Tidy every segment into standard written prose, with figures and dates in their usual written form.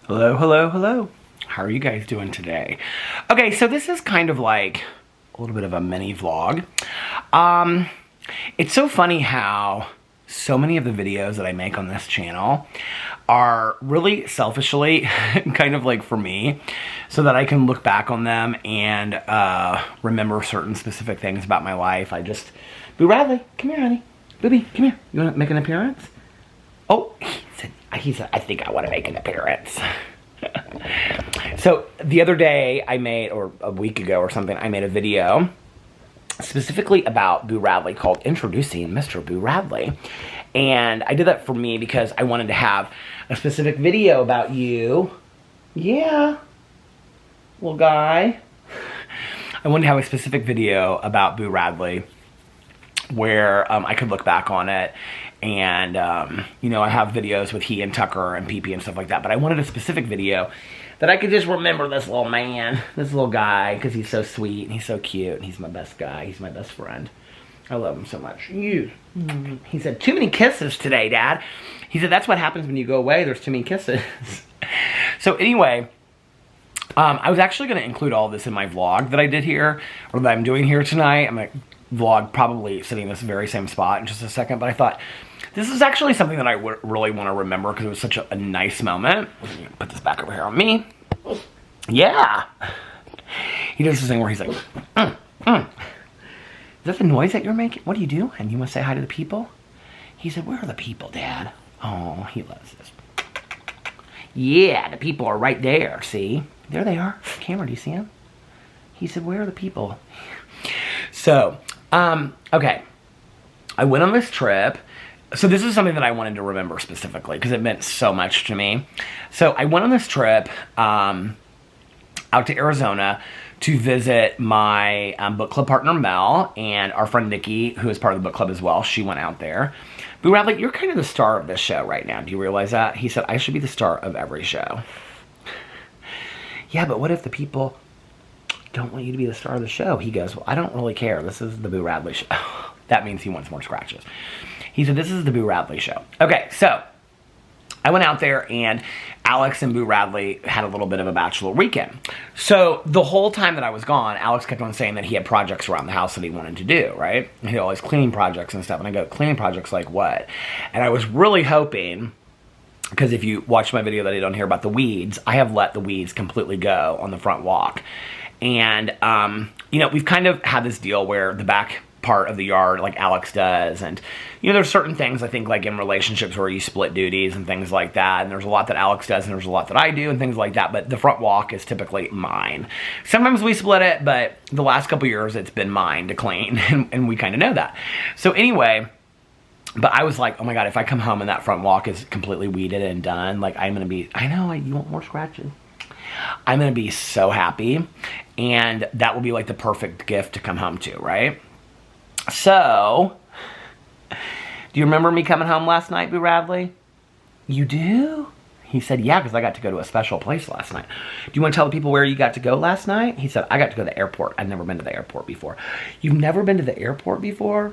Hello, hello, hello. How are you guys doing today? Okay, so this is kind of like a little bit of a mini vlog. It's so funny how so many of the videos that I make on this channel are really selfishly kind of like for me, so that I can look back on them and remember certain specific things about my life. Boo Radley, come here, honey. Booby, come here. You want to make an appearance? Oh, he said, I think I want to make an appearance. So the other day or a week ago or something, I made a video specifically about Boo Radley called Introducing Mr. Boo Radley. And I did that for me because I wanted to have a specific video about you. Yeah, little guy. I wanted to have a specific video about Boo Radley where I could look back on it. And, you know, I have videos with he and Tucker and Pee-Pee and stuff like that. But I wanted a specific video that I could just remember this little man, this little guy, because he's so sweet and he's so cute and he's my best guy. He's my best friend. I love him so much. He said, too many kisses today, Dad. He said, that's what happens when you go away. There's too many kisses. So anyway, I was actually going to include all this in my vlog that I did here, or that I'm doing here tonight. I'm going to vlog probably sitting in this very same spot in just a second, but I thought this is actually something that I really want to remember because it was such a nice moment. Put this back over here on me. Yeah. He does this thing where he's like, Is that the noise that you're making? What are you doing? And you must say hi to the people? He said, where are the people, Dad? Oh, he loves this. Yeah, the people are right there, see? There they are. Camera, do you see them? He said, where are the people? So, okay. I went on this trip. So this is something that I wanted to remember specifically because it meant so much to me. So I went on this trip out to Arizona to visit my book club partner Mel and our friend Nikki, who is part of the book club as well. She went out there. Boo Radley, you're kind of the star of this show right now. Do you realize that? He said, I should be the star of every show. Yeah, but what if the people don't want you to be the star of the show? He goes, well, I don't really care. This is the Boo Radley show. That means he wants more scratches. He said, this is the Boo Radley show. Okay, so I went out there and Alex and Boo Radley had a little bit of a bachelor weekend. So the whole time that I was gone, Alex kept on saying that he had projects around the house that he wanted to do, right? He had all these cleaning projects and stuff. And I go, cleaning projects like what? And I was really hoping, because if you watch my video that I did on here about the weeds, I have let the weeds completely go on the front walk. And, you know, we've kind of had this deal where the back part of the yard, like Alex does, and, you know, there's certain things, I think, like in relationships where you split duties and things like that, and there's a lot that Alex does, and there's a lot that I do, and things like that, but the front walk is typically mine. Sometimes we split it, but the last couple years, it's been mine to clean, and we kind of know that. So anyway, but I was like, oh my god, if I come home and that front walk is completely weeded and done, like, I'm gonna be, I know, you want more scratches? I'm gonna be so happy, and that will be like the perfect gift to come home to, right? So, do you remember me coming home last night, Boo Radley? You do? He said, yeah, because I got to go to a special place last night. Do you want to tell the people where you got to go last night? He said, I got to go to the airport. I've never been to the airport before. You've never been to the airport before?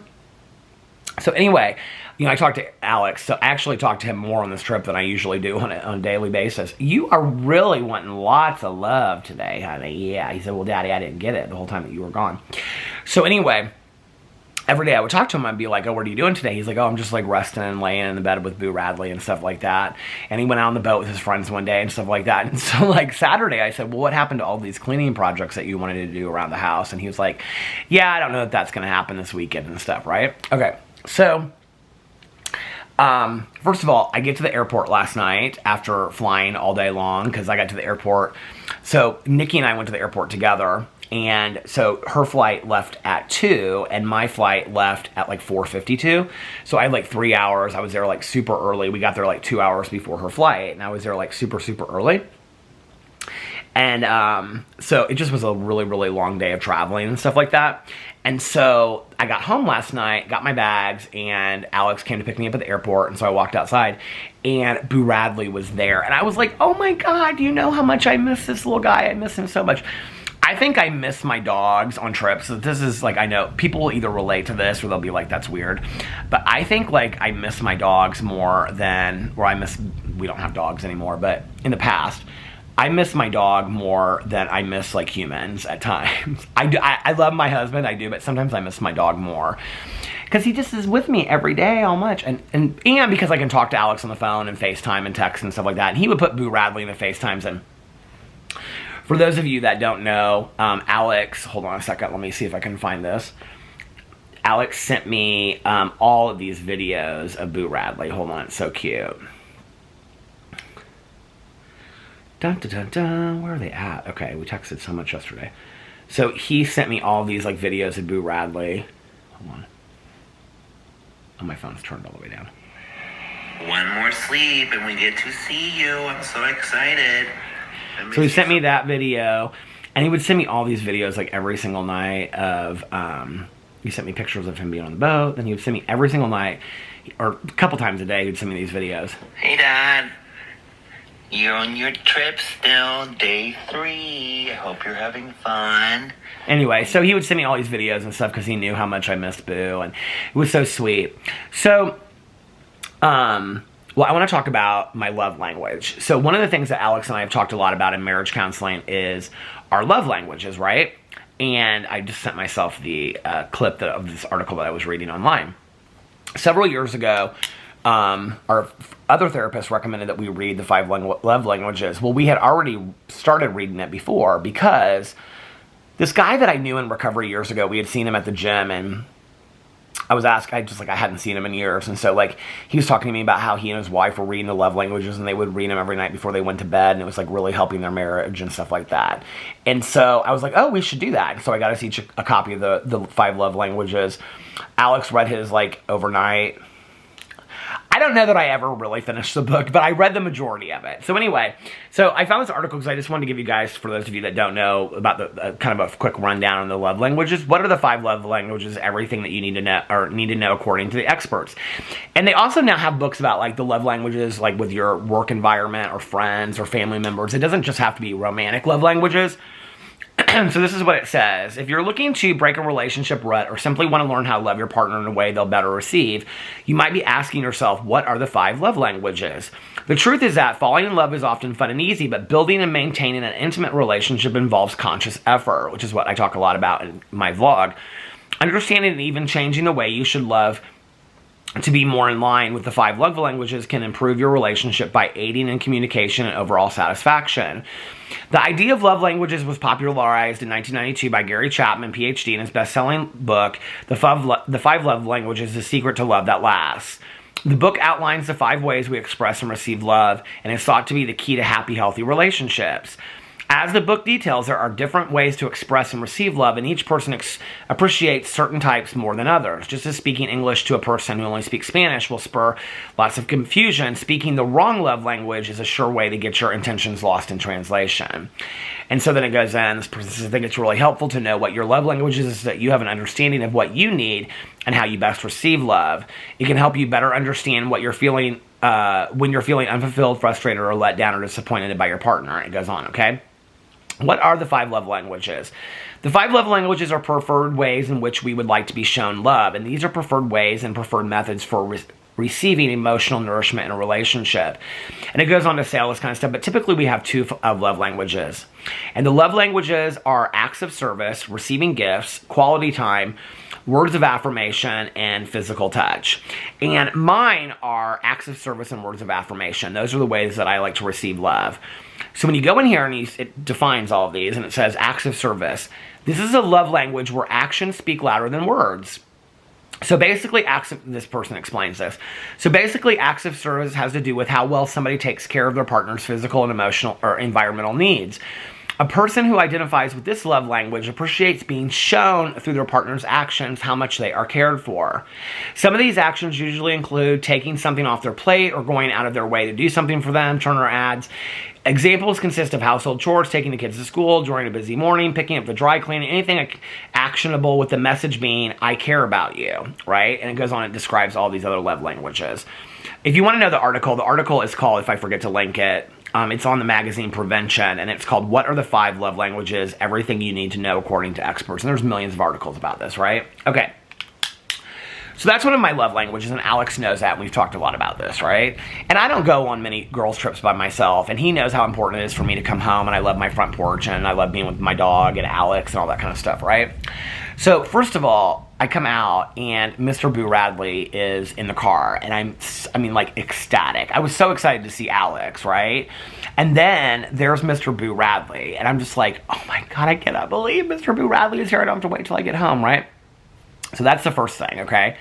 So anyway, you know, I talked to Alex. So I actually talked to him more on this trip than I usually do on a daily basis. You are really wanting lots of love today, honey. Yeah. He said, well, Daddy, I didn't get it the whole time that you were gone. So anyway, every day I would talk to him, I'd be like, oh, what are you doing today? He's like, oh, I'm just like resting and laying in the bed with Boo Radley and stuff like that. And he went out on the boat with his friends one day and stuff like that. And so like Saturday, I said, well, what happened to all these cleaning projects that you wanted to do around the house? And he was like, yeah, I don't know if that's going to happen this weekend and stuff, right? Okay, so first of all, I get to the airport last night after flying all day long because I got to the airport. So Nikki and I went to the airport together. And so her flight left at 2 and my flight left at like 4:52. So I had like 3 hours. I was there like super early. We got there like 2 hours before her flight, and I was there like super early. And so it just was a really long day of traveling and stuff like that. And so I got home last night, got my bags, and Alex came to pick me up at the airport. And so I walked outside, and Boo Radley was there. And I was like, oh my god, do you know how much I miss this little guy? I miss him so much. I think I miss my dogs on trips. So this is like, I know people will either relate to this or they'll be like, that's weird. But I think like I miss my dogs more than, or I miss we don't have dogs anymore, but in the past, I miss my dog more than I miss like humans at times. I love my husband, I do, but sometimes I miss my dog more. Because he just is with me every day, all much. And because I can talk to Alex on the phone and FaceTime and text and stuff like that. And he would put Boo Radley in the FaceTimes. And for those of you that don't know, Alex, hold on a second, let me see if I can find this. Alex sent me all of these videos of Boo Radley. Hold on, it's so cute. Dun, dun, dun, dun. Where are they at? Okay, we texted so much yesterday. So he sent me all these like videos of Boo Radley. Hold on. Oh, my phone's turned all the way down. One more sleep and we get to see you. I'm so excited. So he sent me that video, and he would send me all these videos like every single night of, he sent me pictures of him being on the boat, then he would send me every single night, or a couple times a day, he'd send me these videos. Hey, Dad. You're on your trip still, day 3. I hope you're having fun. Anyway, so he would send me all these videos and stuff because he knew how much I missed Boo, and it was so sweet. So, well, I want to talk about my love language. So one of the things that Alex and I have talked a lot about in marriage counseling is our love languages, right? And I just sent myself the clip of this article that I was reading online. Several years ago, our other therapist recommended that we read the 5 love languages. Well, we had already started reading it before because this guy that I knew in recovery years ago, we had seen him at the gym, and I was asked, I hadn't seen him in years. And so like, he was talking to me about how he and his wife were reading the love languages, and they would read them every night before they went to bed. And it was like really helping their marriage and stuff like that. And so I was like, oh, we should do that. So I got us each a copy of the 5 love languages. Alex read his like overnight. I don't know that I ever really finished the book, but I read the majority of it. So anyway, so I found this article because I just wanted to give you guys, for those of you that don't know, about the kind of a quick rundown on the love languages. What are the 5 love languages? Everything that you need to know, or need to know according to the experts. And they also now have books about like the love languages, like with your work environment or friends or family members. It doesn't just have to be romantic love languages. So this is what it says. If you're looking to break a relationship rut or simply want to learn how to love your partner in a way they'll better receive, you might be asking yourself, what are the 5 love languages? The truth is that falling in love is often fun and easy, but building and maintaining an intimate relationship involves conscious effort, which is what I talk a lot about in my vlog. Understanding and even changing the way you should love to be more in line with the 5 love languages can improve your relationship by aiding in communication and overall satisfaction. The idea of love languages was popularized in 1992 by Gary Chapman, PhD, in his best-selling book, The 5 Love Languages, The Secret to Love That Lasts. The book outlines the 5 ways we express and receive love, and is thought to be the key to happy, healthy relationships. As the book details, there are different ways to express and receive love, and each person appreciates certain types more than others. Just as speaking English to a person who only speaks Spanish will spur lots of confusion, speaking the wrong love language is a sure way to get your intentions lost in translation. And so then it goes in, this person says, I think it's really helpful to know what your love language is, so that you have an understanding of what you need and how you best receive love. It can help you better understand what you're feeling when you're feeling unfulfilled, frustrated, or let down or disappointed by your partner. It goes on, okay? What are the 5 love languages? The 5 love languages are preferred ways in which we would like to be shown love, and these are preferred ways and preferred methods for receiving emotional nourishment in a relationship. And it goes on to say all this kind of stuff, but typically we have 2 of love languages. And the love languages are acts of service, receiving gifts, quality time, words of affirmation, and physical touch. And mine are acts of service and words of affirmation. Those are the ways that I like to receive love. So when you go in here and it defines all of these, and it says acts of service. This is a love language where actions speak louder than words. So basically, this person explains this. So basically, acts of service has to do with how well somebody takes care of their partner's physical and emotional or environmental needs. A person who identifies with this love language appreciates being shown through their partner's actions how much they are cared for. Some of these actions usually include taking something off their plate or going out of their way to do something for them, Turner adds. Examples consist of household chores, taking the kids to school during a busy morning, picking up the dry cleaning, anything actionable with the message being, I care about you, right? And it goes on, it describes all these other love languages. If you want to know the article is called, if I forget to link it, it's on the magazine Prevention, and it's called What Are the 5 Love Languages? Everything You Need to Know According to Experts. And there's millions of articles about this, right? Okay. So that's one of my love languages, and Alex knows that, and we've talked a lot about this, right? And I don't go on many girls' trips by myself, and he knows how important it is for me to come home, and I love my front porch, and I love being with my dog and Alex and all that kind of stuff, right? So first of all, I come out, and Mr. Boo Radley is in the car, and I mean, like, ecstatic. I was so excited to see Alex, right? And then there's Mr. Boo Radley, and I'm just like, oh my God, I cannot believe Mr. Boo Radley is here. I don't have to wait till I get home, right? So that's the first thing, okay?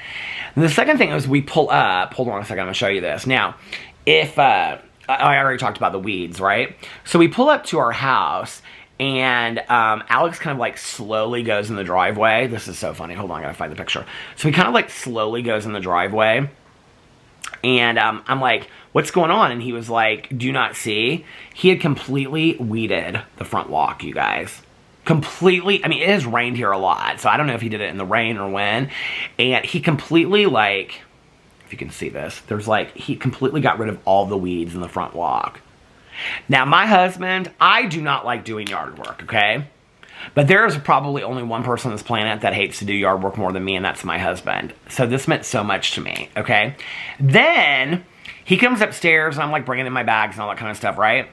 And the second thing is we pull up. Hold on a second, I'm going to show you this. Now, if, I already talked about the weeds, right? So we pull up to our house, and Alex kind of like slowly goes in the driveway. This is so funny. Hold on, I got to find the picture. So he kind of like slowly goes in the driveway, and I'm like, what's going on? And he was like, do you not see? He had completely weeded the front walk, you guys. Completely, I mean, it has rained here a lot, so I don't know if he did it in the rain or when, and he completely, like, if you can see this, there's like, he completely got rid of all the weeds in the front walk. Now, my husband, I do not like doing yard work, okay? But there is probably only one person on this planet that hates to do yard work more than me, and that's my husband. So this meant so much to me, okay? Then, he comes upstairs, and I'm like bringing in my bags and all that kind of stuff, right?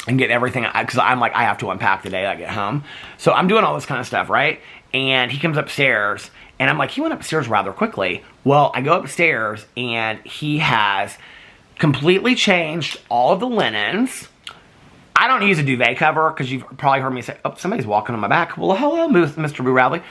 And get everything, because I'm like, I have to unpack the day I get home. So I'm doing all this kind of stuff, right? And he comes upstairs, and I'm like, he went upstairs rather quickly. Well, I go upstairs, and he has completely changed all of the linens. I don't use a duvet cover, because you've probably heard me say, oh, somebody's walking on my back. Well, hello, Mr. Boo Radley.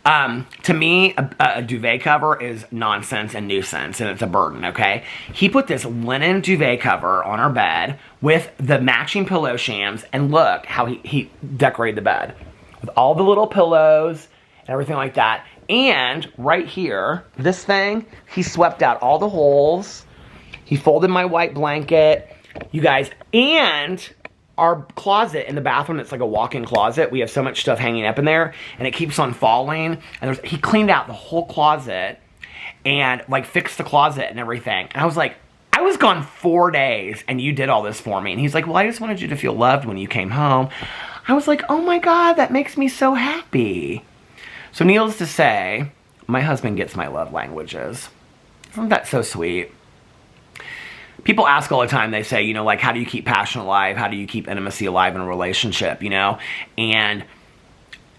To me, a duvet cover is nonsense and nuisance, and it's a burden, okay? He put this linen duvet cover on our bed with the matching pillow shams, and look how he decorated the bed. With all the little pillows and everything like that. And right here, this thing, he swept out all the holes. He folded my white blanket, you guys, and our closet in the bathroom, it's like a walk-in closet. We have so much stuff hanging up in there, and it keeps on falling. And he cleaned out the whole closet and like fixed the closet and everything. And I was like, I was gone 4 days, and you did all this for me. And he's like, well, I just wanted you to feel loved when you came home. I was like, oh my God, that makes me so happy. So needless to say, my husband gets my love languages. Isn't that so sweet? People ask all the time, they say, you know, like, how do you keep passion alive? How do you keep intimacy alive in a relationship, you know? And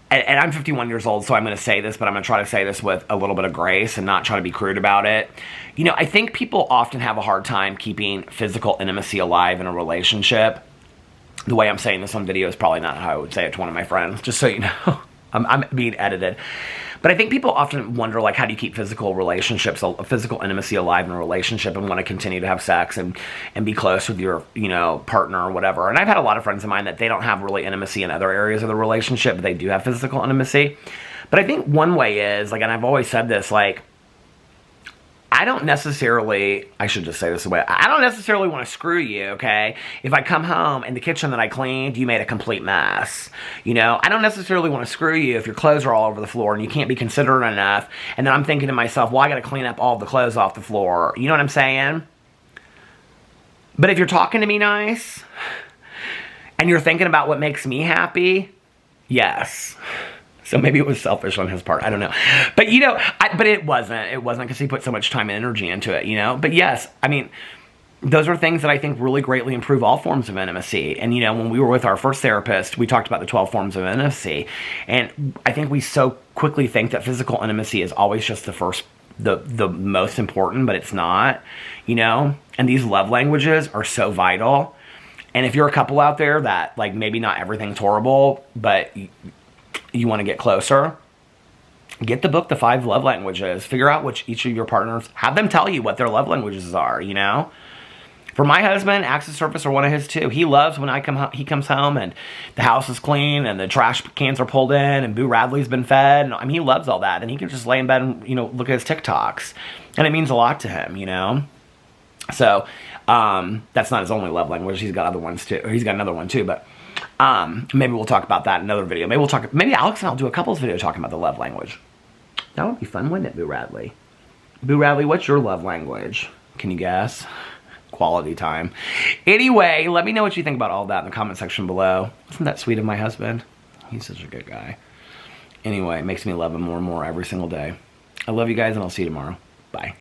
I'm 51 years old, so I'm going to say this, but I'm going to try to say this with a little bit of grace and not try to be crude about it. You know, I think people often have a hard time keeping physical intimacy alive in a relationship. The way I'm saying this on video is probably not how I would say it to one of my friends, just so you know. I'm being edited. But I think people often wonder, like, how do you keep physical relationships, physical intimacy alive in a relationship and want to continue to have sex and be close with your, you know, partner or whatever. And I've had a lot of friends of mine that they don't have really intimacy in other areas of the relationship, but they do have physical intimacy. But I think one way is, like, and I've always said this, like, I don't necessarily, I should just say this away, I don't necessarily want to screw you, okay? If I come home and the kitchen that I cleaned, you made a complete mess. You know, I don't necessarily want to screw you if your clothes are all over the floor and you can't be considerate enough. And then I'm thinking to myself, well, I got to clean up all the clothes off the floor. You know what I'm saying? But if you're talking to me nice and you're thinking about what makes me happy, yes. So maybe it was selfish on his part. I don't know. But, you know, but it wasn't. It wasn't because he put so much time and energy into it, you know. But, yes, I mean, those are things that I think really greatly improve all forms of intimacy. And, you know, when we were with our first therapist, we talked about the 12 forms of intimacy. And I think we so quickly think that physical intimacy is always just the most important, but it's not, you know. And these love languages are so vital. And if you're a couple out there that, like, maybe not everything's horrible, but you want to get closer, get the book, The 5 Love Languages. Figure out which each of your partners, have them tell you what their love languages are, you know? For my husband, acts of service are one of his too. He loves when he comes home and the house is clean and the trash cans are pulled in and Boo Radley's been fed. And, I mean, he loves all that. And he can just lay in bed and, you know, look at his TikToks. And it means a lot to him, you know? So, that's not his only love language. He's got other ones too. Or he's got another one too, but maybe we'll talk about that in another video. Maybe Alex and I'll do a couples video talking about the love language. That would be fun, wouldn't it, Boo Radley? Boo Radley, what's your love language? Can you guess? Quality time. Anyway, let me know what you think about all that in the comment section below. Isn't that sweet of my husband? He's such a good guy. Anyway, it makes me love him more and more every single day. I love you guys, and I'll see you tomorrow. Bye.